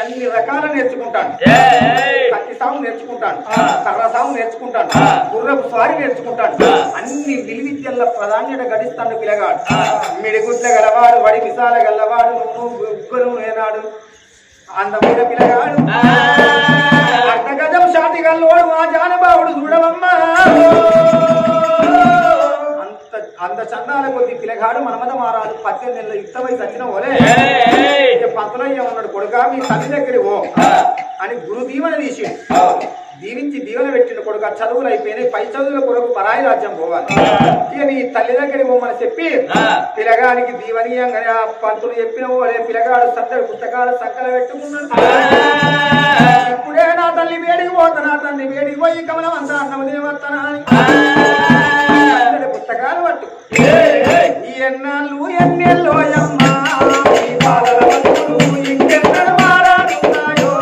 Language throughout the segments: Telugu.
అన్ని రకాల నేర్చుకుంటాను. కత్తి సాగు నేర్చుకుంటాను, కర్ర సాగు నేర్చుకుంటాను, గుర్రపు స్వారీ నేర్చుకుంటాను. అన్ని విలువిద్యల ప్రాధాన్యత గడిస్తాను పిల్లగాడు. మిడిగుడ్ల గలవాడు, వడి విశాల గల్లవాడు, ఉగ్గురు ఏనాడు అందమైన పిల్లగాడు. అర్ధగజం శాంతి గల్లోడు మా జానబావుడు చూడవమ్మా. అంత చందాల కొద్ది పిల్లగాడు మనమద మారాడు. 18 నెలల యుక్త వయసు వచ్చిన ఓలే పంతులయ్య ఉన్నాడు. కొడుకా మీ తల్లి దగ్గరికి ఓ అని గురు దీవెన తీసి దీవించి దీవెన పెట్టిన కొడుక చదువులు అయిపోయినాయి, పై చదువుల కొడుకు పరాయి రాజ్యం పోవాలి. ఇక నీ తల్లి దగ్గరికి పోమని చెప్పి పిల్లగానికి దీవనీయంగానే ఆ పంతులు చెప్పిన ఓలే పిల్లగాడు సత్తడి పుస్తకాలు సంకల పెట్టుకున్నాడు. ఇప్పుడే నా తల్లి వేడికి పోతా, నా తల్లి వేడికి పోయి కమలం అంతా అన్నం తినవస్తానా పుస్తకాలు పట్టు. ఎన్నాళ్ళు ఎన్నెల్లోయమ్మా ఇంకెన్నడు మారాడున్నాయో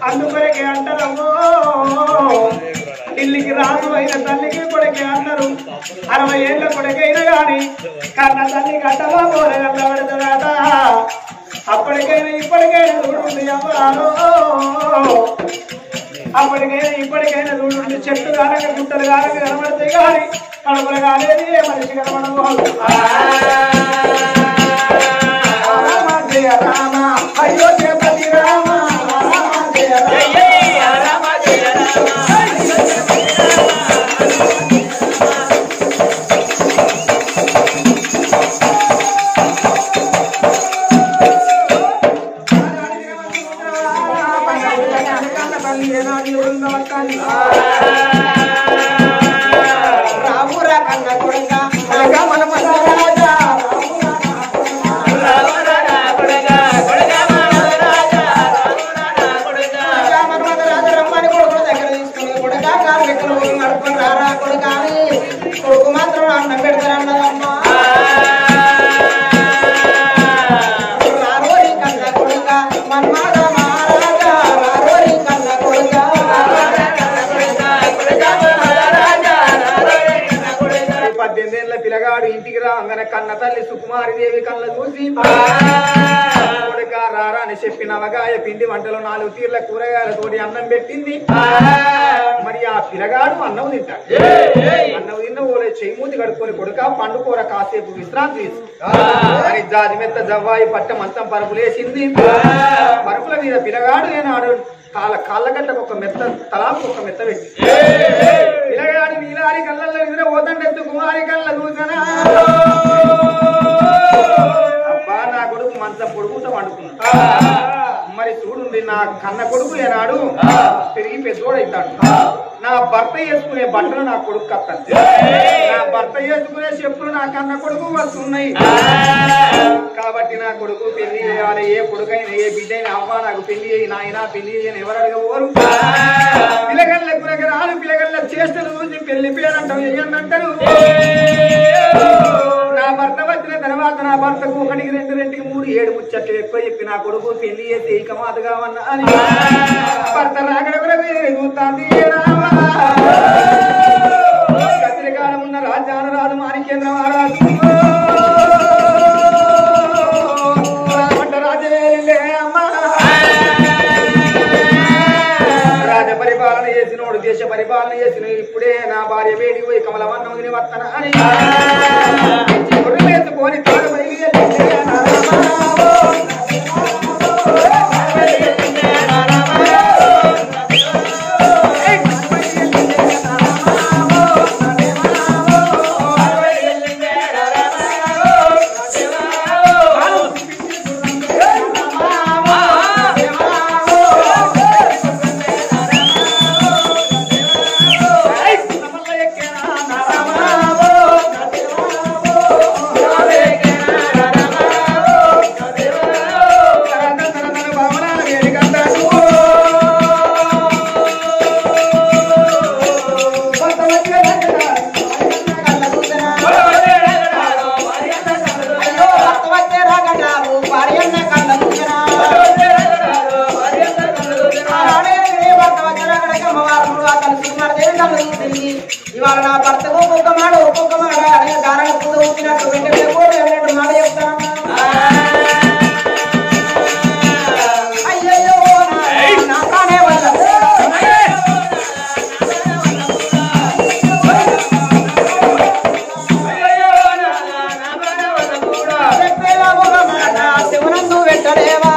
అందుకొరకే అంటారమ్మో ఇల్లికి రాజు అయిన తల్లికి కొడుకే అన్నారు. 60 ఏళ్ళ కొడుకైనా గాని కన్న తల్లి కట్టవా పోలే కట్టబడతాడట. అప్పటికైనా ఇప్పటికైనా చూడండి అమ్మాలో, అప్పటికైనా ఇప్పటికైనా చూడండి. చెట్లు కాలక గుట్టలు కాలక కనబడతాయి కానీ కడుపులు కాలేదు ఏ మనిషి కనబడదు. జయ రామ అయ్యో జయపతి రామ జయ రామ జయ రామ. రామురా కన్న కొడుక మన రాజా కొడుకు మాత్రం అన్నం పెడతారన్నదమ్మా. రారోరి కన్న కొడుక మన్మాద మహారాజా రారోరి కన్న కొడుక 18 ఏళ్ల పిల్లగాడు ఇంటికి రాగానే కన్న తల్లి సుకుమారి దేవి కళ్ళ చూసి కొడుక రారా అని చెప్పి నవగాయ పిండి వంటలు 4 తీర్ల కూరగాయలతోటి అన్నం పెట్టింది. మరి ఆ పిల్లగాడు అన్నం తింటాడు. అన్నం తిన్న ఓలే చెయ్యి కడుక్కొని కొడుక పండుకోర కాసేపు విశ్రాంతి తీసు అని జాతి మెత్త జవ్వాయి పట్ట మంచం పరుపులేసింది. పరుపుల మీద పిల్లగాడు ఏనాడు కాళ్ళగట్టకు ఒక మెత్త తలాపు ఒక మెత్త పెట్టి పిల్లగాడు నీలారి కళ్ళల్లో ఎదుర పోతండెత్తు కుమారి కళ్ళ చూసనా అబ్బా నా కొడుకు మంచం పొడుగుతో వండుకున్నాడు. మరి చూడుంది నా కన్న కొడుకు ఏనాడు పెరిగి పెద్దోడైతాడు. నా భర్త వేసుకునే బట్టలు నా కొడుకు కత్తాను. నా భర్త వేసుకునే చెప్పులు నా కన్న కొడుకు వస్తున్నాయి. కాబట్టి నా కొడుకు పెళ్లి చేయాలి. ఏ కొడుకైనా ఏ బిడ్డైనా అవ్వ నాకు పెళ్లి చేయి నాయన పెళ్లి చేయని ఎవరు అడగబోరు. పిల్లగల్ల గురగరాలు పిల్లగల్ల చేష్టలు చూసి పెళ్లి పేరంటావు చెయ్యంటారు. నా భర్త వచ్చిన తర్వాత నా భర్తకు 1, 2, 2, 3, 7 ముచ్చట్లు ఎక్కువ చెప్పి నా కొడుకు పెళ్లి చేసి ఇక మాత కావన్నా అని భర్త రాగడ చూస్తాంది. కత్తిరికాలం ఉన్న రాజ్యాన రాజు మాణిక్యేంద్ర మహారాజు రాజ పరిపాలన చేసినోడు దేశ పరిపాలన చేసిన ఇప్పుడే నా భార్య వేడికి పోయి కమలవన్నం తిని వస్తాన అని వేసుకొని తాడు ఇవాళ నా భర్తకు ఒక్కొక్క మాట దారాలు పూత ఊపినట్టు వెంటనే కూడా 2 మాట చెప్తాను. అయ్యో నా ప్రాణే వల్ల శివనందు వెంటనేవా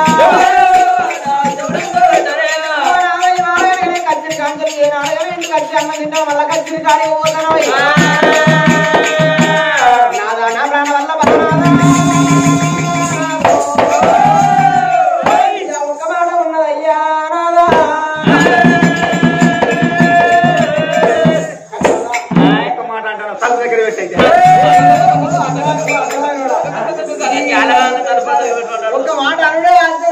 అన్న తింటా మళ్ళా కచ్చిన కాడికి పోతాను. నాదా నా ప్రాణ వల్ల ఒక్క మాట ఉన్నదయ్యా నాదా ఒక్క మాట అంటాను తల దగ్గర పెట్టయితే ఒక్క మాట అనుడే అంతే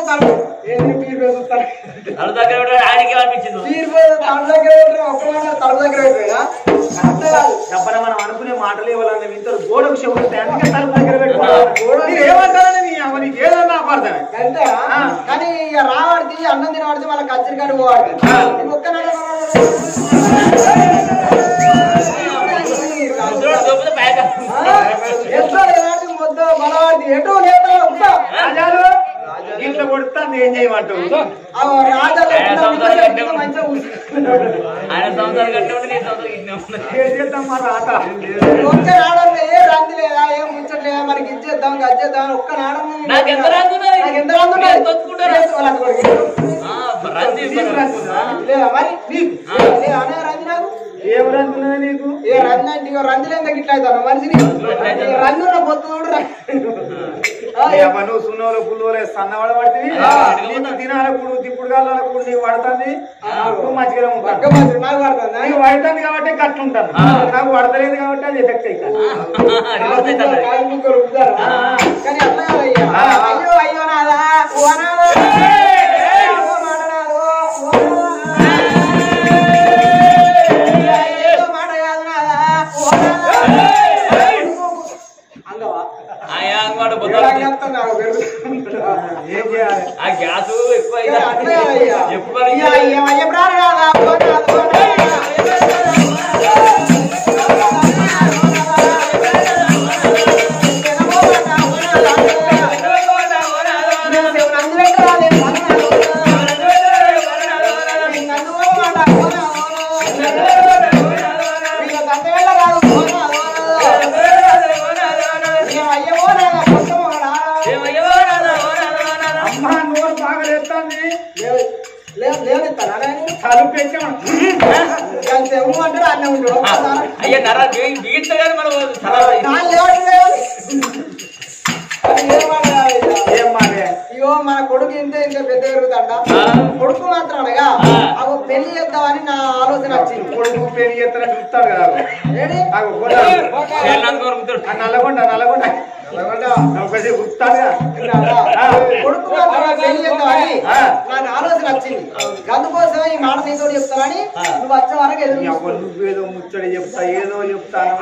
మనం అనుకునే మాటలు ఇవ్వాలన్న ఇంతరు గోడకు చెవులు అందుకే తలుపు దగ్గర పెట్టుకోవాలి. ఏమంటారని నీకు ఏదన్నా అపార్థమే కానీ రావాడితే అన్నం తినవాడితే వాళ్ళ కచ్చరి కాడి పోవాడి ఒక్క మొద్ద బలవాడి ఎటో నేతలు ఇంట్లో కొడుతుంది ఏం చేయమంటావు ఒక్క నాడల్లో ఏ రంది లేదా ఏం ముచ్చట్లేదా మనకి ఇచ్చేద్దాం గచ్చేద్దాం ఒక్క నాడము మరి రంది నాకు ఏం రంది నీకు ఏ రంది అంటే రందిలేందా గిట్ల అవుతాను మనిషిని రందున్న పొత్తు నువ్వు సున్నోలో పుల్లోలే సన్నవాడ పడుతుంది నీకు తినాలప్పుడు తిప్పుడు కాళ్ళప్పుడు నీకు పడుతుంది మంచిగా ఉంటుంది నాకు పడుతుంది నీకు పడుతుంది కాబట్టి కట్టుంటాను నాకు పడతలేదు కాబట్టి అది ఎఫెక్ట్ అవుతాను కానీ అట్లా కాదయ్యా అయ్యో అయ్యో నాదా మాట కాదు నాదా గ్యాస్ ఎక్కువ అందులో తలుపు పెట్టాం అంటాడు అన్నీ ఉంటాడు అయ్యా నరా బిగిస్తా కానీ మనం ఏం మాటే ఇగో మన కొడుకు ఇంత ఇంత పెద్ద పెరుగుతాడ కొడుకు మాత్రం అనగా అగో పెళ్లి చేద్దామని నా ఆలోచన వచ్చింది. కొడుకు పెళ్లి చేస్తానని చూస్తాడు కదా నల్లగొండ నల్లగొండ కొడుకు మాత్రం పెళ్లి చేద్దామని నాకు ఆలోచన వచ్చింది. అందుకోసం ఈ మాట నీతో చెప్తానని నువ్వు వచ్చే వరకు ఎదురు నువ్వేదో ముచ్చడి చెప్తా ఏదో చెప్తాను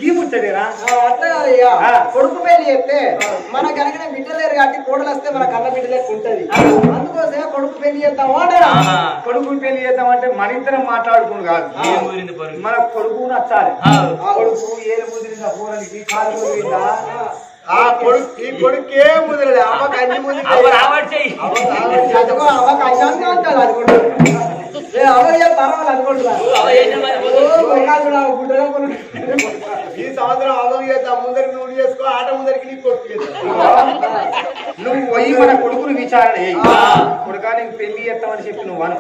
ఈ ముచ్చడేరా అట్లా కొడుకు పెళ్లి చెప్తే మన కనుక బిడ్డలు లేరు కాబట్టి కోడలు వస్తే మన కన్న బిడ్డ లెక్క ఉంటది. అందుకోసమే కొడుకు పెళ్లి చేద్దాము అంటారా. కొడుకు పెళ్లి చేద్దామంటే మన ఇద్దరం మాట్లాడుకుని కాదు మన కొడుకు నచ్చాలి. కొడుకు ఏది ముదిరిందా పూరానికి కాలు ముదిరిందా ఆ కొడుకు ఈ కొడుకే ముదిరలే అమ్మకి అన్ని ముదిరి అవ్వకు అయ్యాన్ని అంటారు అది కూడా అవయ్య పర్వాలేదు అనుకుంటున్నారు. ఈ సంవత్సరం అవ్వకు చేద్దాం ముందరికి నువ్వు చేసుకో ఆట ముందరికి నీ కొడుకు నువ్వు పోయి మన కొడుకుని విచారణ కొడుకా నీకు పెళ్లి చేస్తామని చెప్పి నువ్వు అను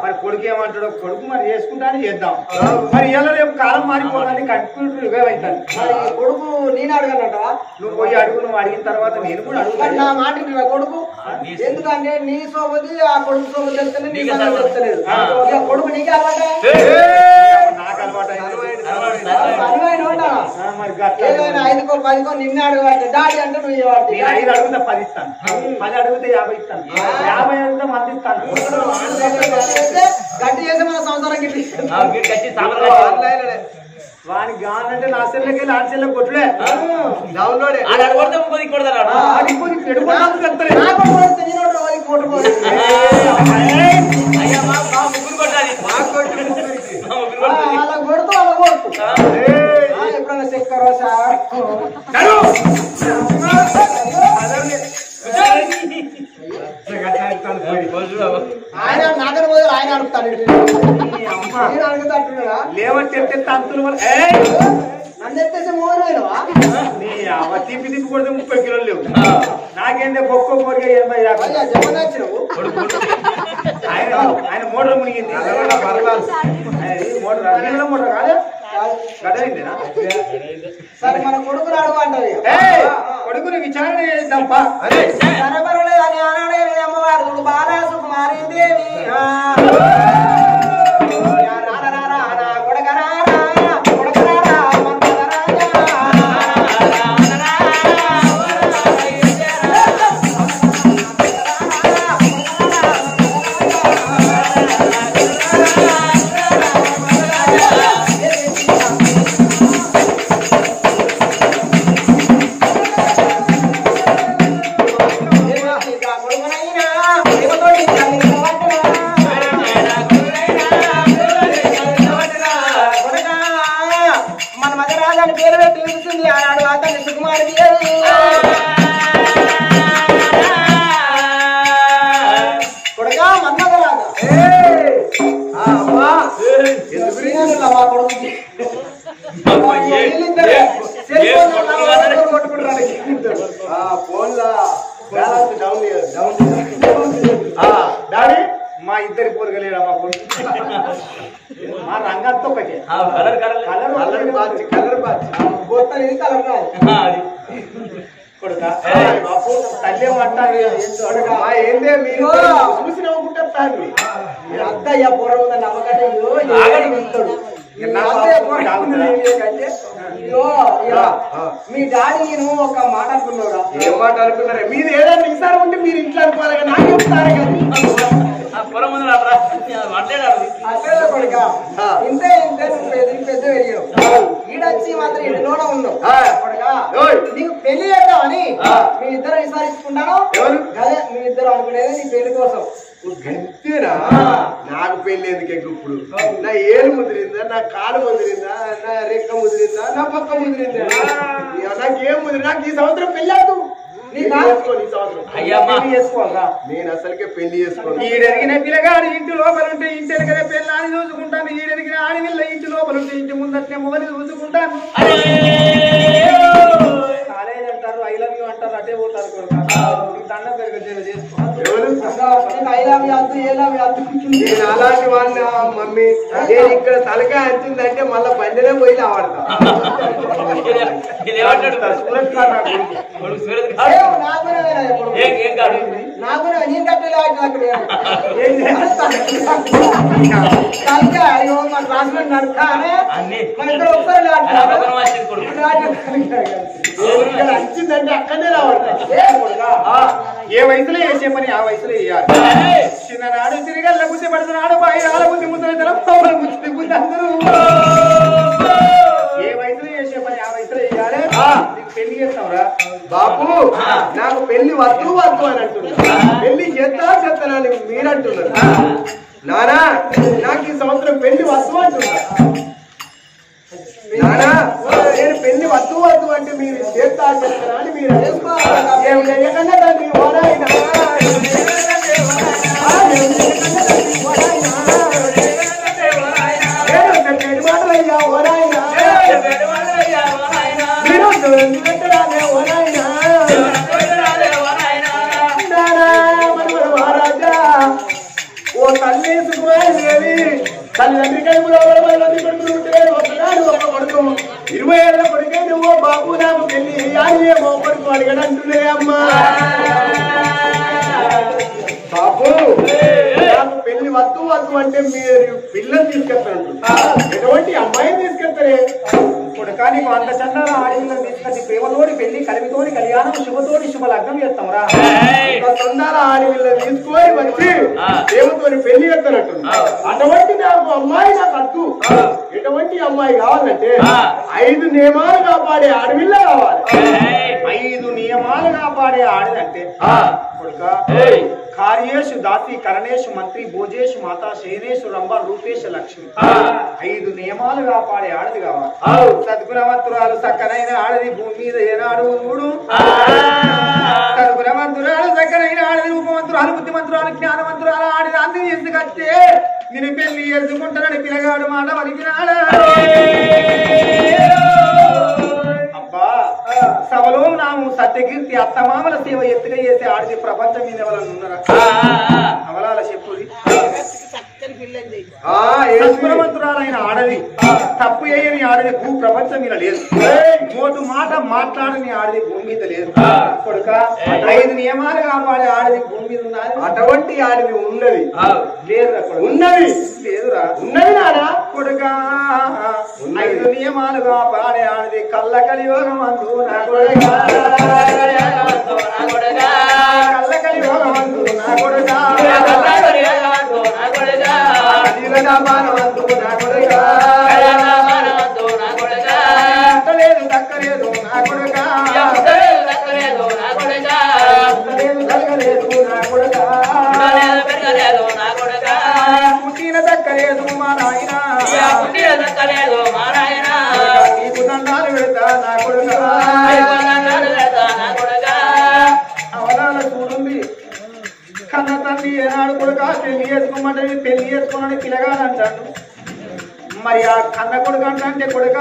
మరి కొడుకు ఏమంటాడో కొడుకు మరి చేసుకుంటానే చేద్దాం. మరి ఎలా రేపు కాలం మారిపోతుంది కంప్యూటర్ యుగం అవుతుంది. కొడుకు నేను అడగనంటావా నువ్వు పోయి అడుగు. నువ్వు అడిగిన తర్వాత నేను కూడా అడుగుతాను. నా మాట కొడుకు ఎందుకంటే నీ సోబతి ఆ కొడుకు సోబతి తెలుస్తలేదు నీ సంగతి తెలుస్తలేదు. కొడుకు నీకే అలవాట నాకు అలవాటు మరి 5కో 10కో నిన్నే అడగబట్టే డాడీ అంటే నువ్వు 5 అడుగుతా 10 ఇస్తాను 10 అడిగితే 50 ఇస్తాను 50 అడిగితే 100 ఇస్తాను. గట్టి చేసి మన సంవత్సరం గిట్టి వానికి కావాలంటే నా సెల్లకి వెళ్ళి ఆ సెల్ల కొట్టుడే డౌన్లోడ్ ఎప్పుడన్నా చెక్కరో సార్ ఆయన నాగర పోయి ఆయన అడుగుతాడు అడుగుతాడున్నాడా లేవట్టి తంతులు నన్ను ఎత్తేసి మోరు అయినవా తిప్పి తిప్పి కొడితే 30 కిలోలు లేవు. నాకేంటే ఒక్క కోరిక 80 జమనచ్చినవు ఆయన మోటార్ మునిగింది మోటార్ కాదు గడ్డైందేనా. సరే మన కొడుకుని అడుగు అంటది కొడుకుని విచారణ చేద్దాంప సరబరలేదు అని అన్నాడే అమ్మవారు బాలా సుకుమారీదేవి డాడీ మా ఇద్దరి పోరగలేడా మా కొడుకు మా రంగంతో ఒకటే కలర్ కలర్ కలర్ కలర్ కొడుక బాపు తల్లి ఏందే మీరు చూసి నవ్వుకుంటారు అద్దయ్య పూర్వం ఉన్న నమ్మకంటే మీ డాడీ నేను ఒక మాట అనుకున్నాడా ఏం మాట అనుకున్నారా మీరు ఏదైనా ఈసారి ఉంటే మీరు ఇంట్లో అనుకోవాలి నాకు చెప్తారు కానీ అట్లే కొడుక ఇంతే ఇంతే పెద్ద పెరిగావు ఈడొచ్చి మాత్రం ఇంటిలోనే ఉన్నావు కొడుక నీకు పెళ్లి చేద్దామని మీ ఇద్దరు విసారించుకుంటాను అదే మీ ఇద్దరు అనుకునేది నీ పెళ్లి కోసం గంతేనా నాకు పెళ్లి ఎందుకు ఇప్పుడు నా ఏలు ముదిరిందా నా కాలు ముదిరిందా నా రెక్క ముదిరిందా నా పక్క ముదిరిందా నాకేం ముదిరి నాకు ఈ సంవత్సరం పెళ్ళాదు చేసుకోవాలా నేను అసలుకే పెళ్లి చేసుకోను. ఈడెరిగిన పిల్లగాడు ఇంటి లోపల ఉంటే ఇంటి ఎరిగిన పిల్లని చూసుకుంటాను. ఈడెరిగిన ఆడవిల్ల ఇంటి లోపల ఉంటే ఇంటి ముందట్నే మొగలి చూసుకుంటాను. కాలేజ్ అంటారు ఐ లవ్ యూ అంటారు అటే పోతారు కొడుక దండం పెరుగు చేసుకో నేను అలాంటి వాళ్ళ మమ్మీ నేను ఇక్కడ తలకాయ అంచిందంటే మళ్ళా బండినే పోయి ఆడతా నాకు నేను కట్టలే అయ్యో మా క్లాస్మేట్ నడుస్తానే మన ఇద్దరు ఒకసారి అంచిందంటే అక్కడనే రావడతా ఏ వయసులో చేసే పని ఆ వయసులో చేయాలి చిన్ననాడు తిరిగల్ల బుద్ధి పడుతున్నాడు బాయిరాల బుద్ధి ముద్దలు బుద్ధి అందరూ ఏ వయసులో చేసే పని ఆ వయసులో చేయాలి నీకు పెళ్లి చేస్తావురా బాబు నాకు పెళ్లి వద్దు వద్దు అని అంటున్నా పెళ్లి చేస్తానని మీరంటున్నారు నానా నాకు ఈ సంవత్సరం పెళ్లి వద్దు అంటున్నా నానా నేను పెళ్లి వద్దు వద్దు అంటే మీరు చేస్తానని మీరు ఏం చేయకుండా తండ్రి ఓరాయినా మాటలయ్యా ఓరాయినా మీరు మహారాజా ఓ తల్లి సుఖమేవి తల్లిదండ్రి కడుపులో కొడుకులు ఉంటే ఒకనాడు ఒక కొడుకు 20 ఏళ్ళ కొడుకే నువ్వు బాబు నాకు పెళ్లి ఏమో కొడుకు అడిగడంటులే అమ్మా బాబు నాకు పెళ్లి వద్దు వద్దు అంటే మీరు పిల్లలు తీసుకెళ్తారు ఎటువంటి అమ్మాయిని తీసుకెళ్తారే కొడుకా నీకు అంత చందాల ఆడపిల్లని తీసుకొచ్చి ప్రేమతోని పెళ్లి కలిమితోని కళ్యాణం శుభతోని శుభ లగ్నం చేస్తాంరా సొంతాల ఆడపిల్లని తీసుకొని వచ్చి ప్రేమతోని పెళ్లి చేస్తానట్టు అటువంటి నాకు అమ్మాయి నాకు వద్దు ఎటువంటి అమ్మాయి కావాలంటే 5 నియమాలు కాపాడే ఆడపిల్ల కావాలి 5 నియమాలు కాపాడే ఆడదంటే కొడుక కార్యేషు దాసి కరణేషు మంత్రి భోజేషు మాతా శయనేషు రంభ రూపేష లక్ష్మి 5 నియమాలు కాపాడే ఆడది కావాలి సద్గుణవంతురాలు చక్కనైన ఆడది భూమి మీద ఏనాడు ఊడు సద్గుణవంతురాలు చక్కనైన ఆడది రూపవంతురాలు బుద్ధిమంతురాలు జ్ఞానవంతురాలు ఆడది అందరి ఎందుకంటే నేను పెళ్లి చేసుకుంటానని పిల్లగాడు మాట వలికినాడా అబ్బా సభలో నాము సత్యకీర్తి అత్తమామల సేవ ఎత్తుగా చేసే ఆడది ప్రపంచం మీద ఎవరన్నా ఉన్నారా అవలాల చెప్పుది సద్గుణవంతురాలైన ఆడది తప్పు చేయని ఆడది భూ ప్రపంచం మీద లేదు మోటు మాట మాట్లాడని ఆడది భూమి మీద లేదు కొడుక 5 నియమాలు కాపాడే ఆడది భూమి మీద ఉన్నది అటువంటి ఆడది ఉన్నది లేదురా ఉన్నది లేదురా ఉన్నది నానా కొడుక 5 నియమాలు కాపాడే ఆడది కళ్ళ కలియోగం అందు నా కొడుక కళ్ళ కలియోగం అందు నా కొడుక లేదు దక్కలేదు నా కొడుక పుట్టిన దక్కలేదు మా నాయన నీకు దండాలు పెడతా నా కొడుక అవలాల చూడుంది కన్న తండ్రి ఏనాడు కొడుక పెళ్లి చేసుకోమంటే పెళ్లి చేసుకోనని పిల్లగాడంటాడు మరి ఆ కన్న కొడుకు అంటే కొడుక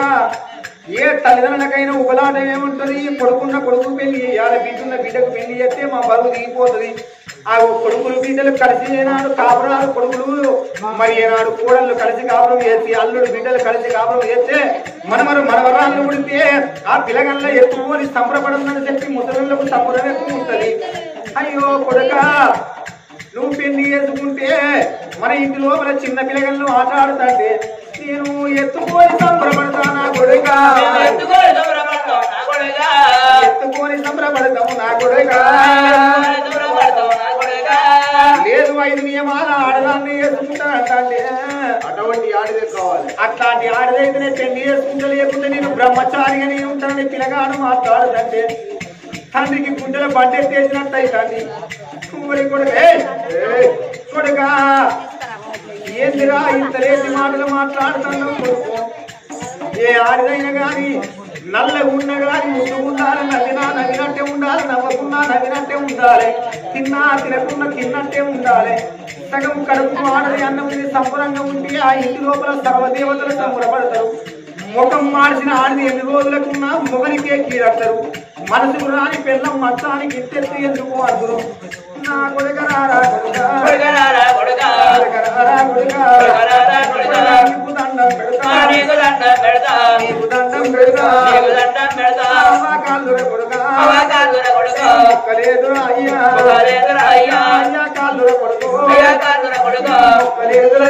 ఏ తల్లిదండ్రులకైనా ఉబలాట ఏముంటది కొడుకున్న కొడుకు పెళ్లి చేయాలి బిడ్డున్న బిడ్డకు పెళ్లి చేస్తే మా బరువు దిగిపోతుంది ఆ కొడుకులు బిడ్డలు కలిసి ఏనాడు కాపురాలు కొడుకులు మరి ఏనాడు కూడళ్ళు కలిసి కాపురం చేసి అల్లుడు బిడ్డలు కలిసి కాపురం చేస్తే మనవరాళ్ళు ఉడితే ఆ పిల్లగల్ల ఎక్కువని సంబరపడుతుందని చెప్పి ముసలిళ్ళకు సంబరం ఎక్కువ ఉంటుంది అయ్యో కొడుక నువ్వు పెళ్లి చేసుకుంటే మన ఇంటి లోపల చిన్న పిల్లగలను ఆట ఆడుతుంటే నేను ఎత్తుకొని సంబరపడతా నా కొడుక ఎత్తుకొని సంబరపడతాము నా కొడుక లేదు 5 నియమాలు ఆడదాన్ని చేసుకుంటా అంటే అటువంటి ఆడదే కావాలి అట్లాంటి ఆడదైతేనే పెళ్లి చేసుకుంటా లేకుంటే నేను బ్రహ్మచారిగా నేను ఉంటానని పిల్లగాడు మాట్లాడదంటే తండ్రికి గుడ్డల బండెత్తేసినట్టు అవుతాండి కొడుక ఏందిరా ఇంత లేని మాటలు మాట్లాడుతున్నావు కొడుకు ఏ ఆడిదైనా గాని నల్లగున్న గాని ముద్దు ఉండాలి నవ్వినా నవ్వినట్టే ఉండాలి నవ్వకున్నా నవ్వినట్టే ఉండాలి తిన్నా తినకున్నా తిన్నట్టే ఉండాలి సగం కడుపు ఆడది అన్నం సంబరంగా ఉండి ఆ ఇంటి లోపల సర్వదేవతలు సంబరపడతారు ముఖం మార్చిన ఆడది ఎన్ని రోజులకున్నా మొగలికే కీడతారు మనసుకు రాని పెళ్ళం మంచానికి ఇంతెత్తు ఎందుకు అందురు నా కొడుకరారా నీకు దండం పెడతా కాళ్ళురా కొడుకా మొక్కలేదురా అయ్యా అయ్యా కాళ్ళురా కొడుకు మొక్కలేదురా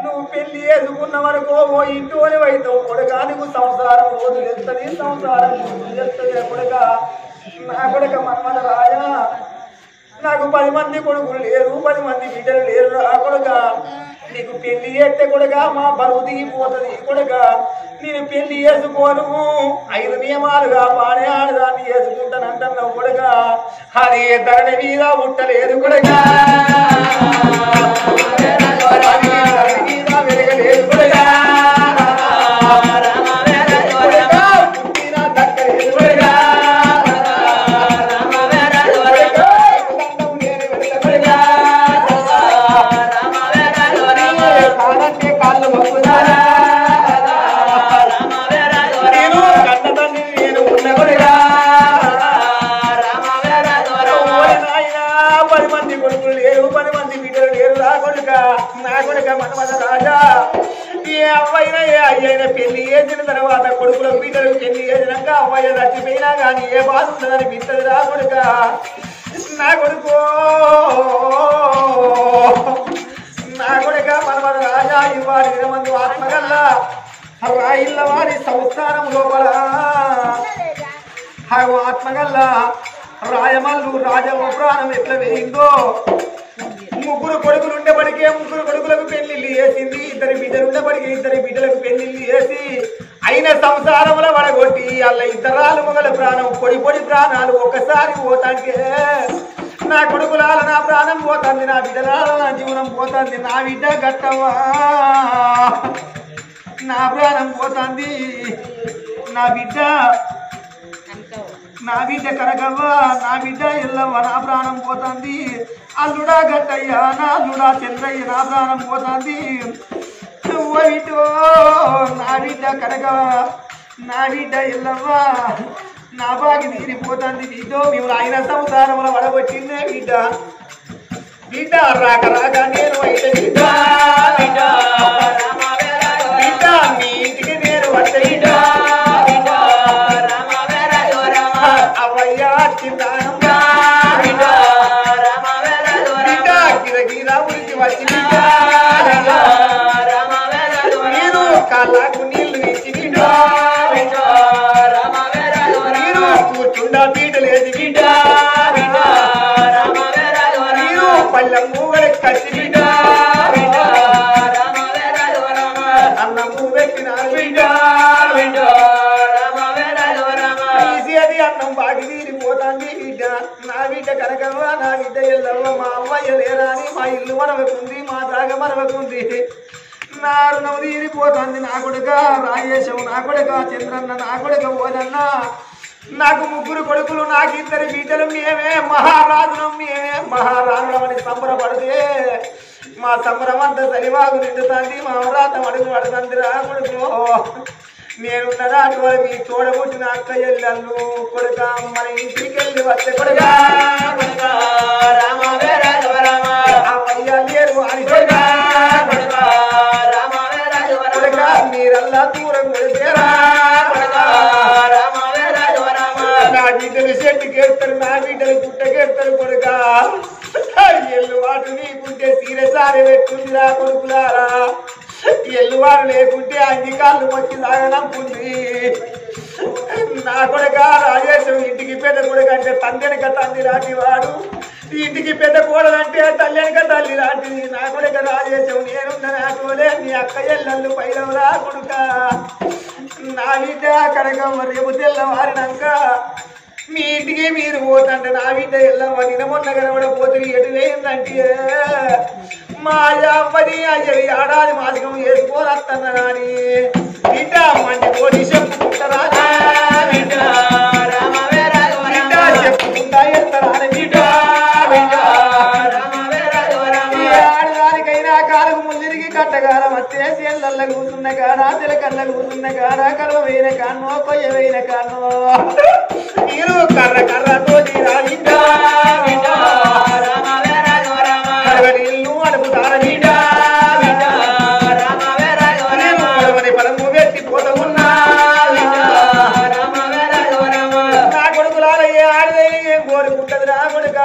నువ్వు పెళ్లి చేసుకున్న వరకు ఓ ఇంటోని అవుతావు కొడుకా నీకు సంసారం రోజు చేస్తుంది సంసారం చేస్తుంది కొడుకా నా కొడుక మన్మద రాజా నాకు 10 మంది కొడుకులు లేరు 10 మంది బిడ్డలు లేరు రా కొడుక నీకు పెళ్లి చేస్తే కొడుక మా బరువు దిగిపోతుంది కొడుక నేను పెళ్లి చేసుకోను 5 నియమాలుగా పాడే ఆడదాన్ని చేసుకుంటానంటున్నావు కొడుక అది ధరణి మీద ఉట్టలేదు కొడుక వెలగలేదు కొడుక పెళ్లి చేసిన తర్వాత కొడుకుల పీటలు పెళ్లి చేసినాక అమ్మాయి చచ్చిపోయినా కానీ ఏ బాధ ఉండదని పిత్తది రా కొడుక నా కొడుకు మనమద రాజా ఇవ్వాలి 20 మంది ఆత్మగల్లా రాయిల్ల వారి సంస్థానం లోపల ఆత్మగల్లా రాయమల్లు రాజవ ప్రాణం ఎట్లా వేయిందో 3 కొడుకులు ఉండేప్పటికే 3 కొడుకులకు పెళ్లిళ్ళు చేసింది 2 బిడ్డలు ఉండేప్పటికీ 2 బిడ్డలకు పెళ్లిళ్ళు చేసి అయిన సంసారంలో వడగొట్టి అలా 2 మొగల ప్రాణం పొడి ప్రాణాలు ఒక్కసారి పోతాంటే నా కొడుకులాల నా ప్రాణం పోతుంది నా బిడ్డలాల నా జీవనం పోతుంది నా బిడ్డ గట్టవా నా ప్రాణం పోతుంది నా బిడ్డ కనకవ్వ నా బిడ్డ ఎల్లవ్వ నా ప్రాణం పోతుంది అల్లుడా గట్టయ్య నా అల్లుడా చంద్రయ్య నా ప్రాణం పోతుంది నువ్వో నా బిడ్డ కనకవ్వ నా బిడ్డ ఎల్లవ్వ నా బాగి తీరిపోతుంది బిడ్డో మేము ఆయన సంసారంలో వడగొట్టిందే బిడ్డ రాక నేను అయితే బిడ్డ మీ ఇంటికి నేను వస్తే అవయ్యా గిరగిరా ఉరికి వచ్చి మీరు కళ్ళకు నీళ్లు ఇచ్చి మీరు కూర్చుండా పీటలేసి మీరు పళ్ళెం మూగలకి కచ్చి అన్నం పెట్టినారు అన్నం బాగి తీరిపోతుంది బిడ్డ నా బిడ్డ కనకవ్వ నా బిడ్డ ఎల్లవ్వ మా అవ్వయ్య లేరా అని మా ఇల్లు మనవకుంది మా దాగ మనవకుంది నా రుణం తీరిపోతుంది నా కొడుక రాజేశం నా కొడుక చంద్రన్న నా కొడుక ఓదన్న నాకు 3 కొడుకులు నాకు 2 బిడ్డలు మేమే మహారాజులమని సంబరపడితే మా సంబరం అంతా సరివాగు నిండుతుంది మా అమరాతం అడుగు పడుతుంది రా కొడుకు నేనున్నదా అటువంటి మీ తోడబుట్టిన అక్క ఎల్లల్లు కొడుక మన ఇంటికి వెళ్ళి వచ్చే కొడుక లేరు అని కొడుక మీరల్లా దూరం కొడితేరా నా బిడ్డలు చెట్టుకేస్తారు నా బిడ్డలు గుట్టకేస్తారు కొడుక ఎల్లు వాటు నీకుంటే సీరసారి పెట్టుందిరా కొడుకులారా ఎల్లువారు లేకుంటే అంగికాళ్ళు వచ్చి సాగనంపుంది నా కొడుక రాజేశం ఇంటికి పెద్ద కొడుకు అంటే తండ్రినక తండ్రి లాంటి వాడు ఇంటికి పెద్ద కోడలంటే తల్లినక తల్లి లాంటిది నా కొడుక రాజేశం నేనున్న నాటోలే నీ అక్క ఎల్లళ్ళు పైలవరా కొడుక నా బిడ్డ కనక రేపు తెల్లవారినాక మీ ఇంటికి మీరు పోతంటే నా బిడ్డ ఎల్లమ్మ నినమొన్న కనబడపోతే ఎటు వేయిందంటే మా అమ్మని అయ్యవి ఆడాది మాసికం వేసుకొని వస్తున్నా అని బిడ్డ మంచి కోటి చెప్పుకుంటారా బిడ్డ చెప్పుకుంటా ఎత్తారా బిడ్డ ఆడదానికైనా కాలకు ముందిరికి కట్టగాలం వచ్చే చేళ్ళ కూతున్న కాడ తెలకల్ల కూతున్న కాడ కలవ వేయిన కాన్నో కొయ్య వేయిన కాన్నో మీరు కర్ర కర్రతో నీళ్ళు అడుగుతార పదము పెట్టి పోతవున్నా నా కొడుకులారయ్యే ఆడిదేని ఏం కోరుకుంటది నా కొడుక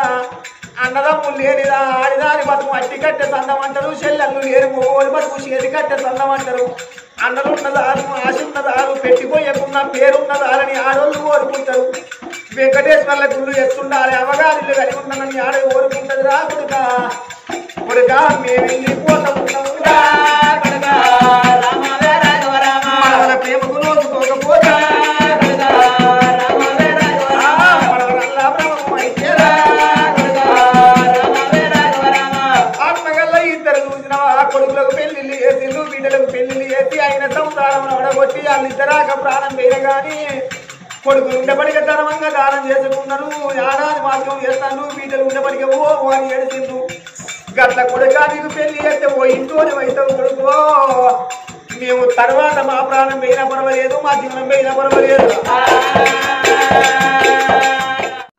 అన్నదమ్ములు లేనిదా ఆడిదాని బతుకు అట్టి కట్టె సందం అంటారు చెల్లెళ్ళు లేరు మొగోడి బతుకు చేతి కట్టె సందం అంటారు అన్నలున్నదారు ఆశున్నదారు పెట్టిపోయకున్న పేరున్నదారని ఆడోళ్ళు కోరుకుంటారు వెంకటేశ్వర్ల గుళ్ళు ఎత్తుండాలి అవగారిల్లు కలిగి ఉండనని ఆడ కోరుకుంటది రా కొడుక కొడుక మేము వెళ్ళిపోతాం ప్రేమకు రోజుకోకపోతే కొడుకులకు పెళ్లిళ్ళు చేసిళ్ళు బిడ్డలకు పెళ్లిళ్ళు చేసి ఆయన సంసారం అడగొట్టి వాళ్ళిద్దరాక ప్రాణం వేయ గాని కొడుకులు ఉండబడిక ధర్మంగా దానం చేసుకున్నారు ఆడాది మార్గం చేస్తాను బిడ్డలు ఉండబడిక ఓ అని ఏడిసిండు గట్ల కొడుక నీకు పెళ్లి చేస్తే ఓ ఇంట్లోనే అవుతావు కొడుకో మేము తర్వాత మా ప్రాణం వేయినా పర్వాలేదు మా జీవనం వేయినా పర్వాలేదు.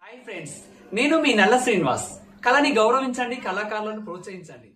హాయ్ ఫ్రెండ్స్, నేను మీ నల్ల శ్రీనివాస్. కళని గౌరవించండి, కళాకారులను ప్రోత్సహించండి.